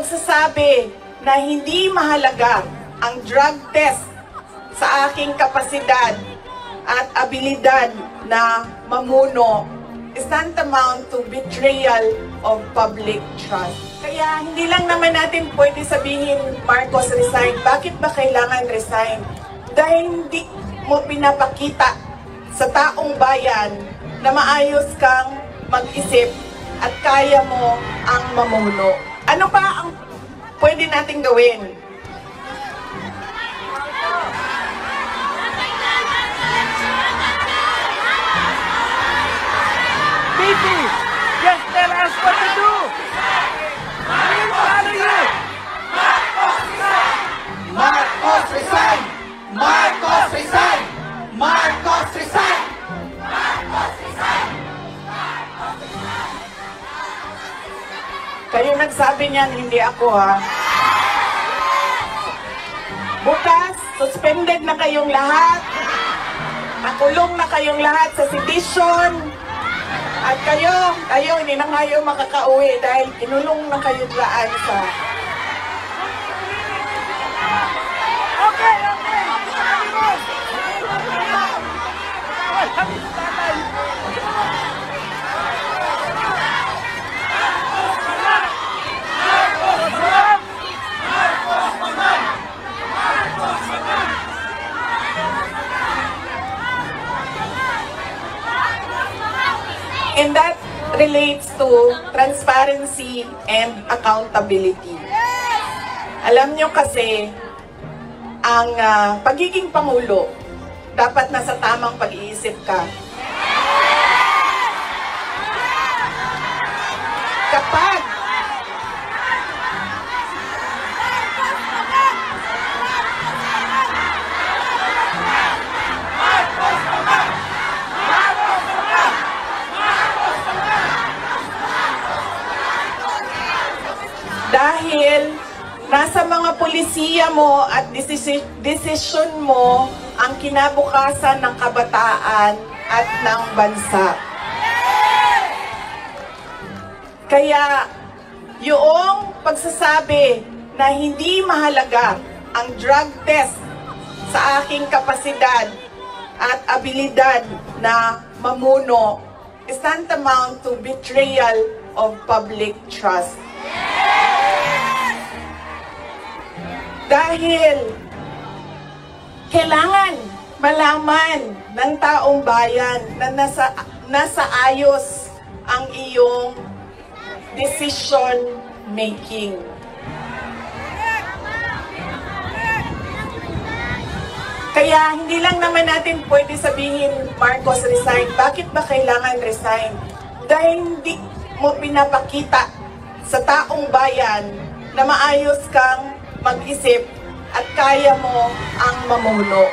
pagsasabi na hindi mahalaga ang drug test sa aking kapasidad at abilidad na mamuno is tantamount to betrayal of public trust. Kaya hindi lang naman natin pwede sabihin, Marcos resign. Bakit ba kailangan resign? Dahil hindi mo pinapakita sa taong bayan na maayos kang mag-isip at kaya mo ang mamuno. Ano pa ang pwede nating gawin? Vicky, just tell us what to do. We'll follow you. Marcos resign! Marcos resign! Marcos resign! Marcos resign! Kayo nagsabi niyan, hindi ako ha. Bukas, suspended na kayong lahat. Nakulong na kayong lahat sa sedition. At kayo, hindi na kayo makakauwi dahil kinulong na kayo daan sa... Okay. And that relates to transparency and accountability. Alam nyo kasi, ang pagiging Pangulo, dapat nasa tamang pag-iisip ka. Kapag dahil nasa mga pulisiya mo at desisyon mo ang kinabukasan ng kabataan at ng bansa. Kaya yung pagsasabi na hindi mahalaga ang drug test sa aking kapasidad at abilidad na mamuno is tantamount to betrayal of public trust. Dahil kailangan malaman ng taong bayan na nasa ayos ang iyong decision making. Kaya hindi lang naman natin pwede sabihin, Marcos resign. Bakit ba kailangan resign? Dahil hindi mo pinapakita sa taong bayan na maayos kang mag-isip at kaya mo ang mamuno.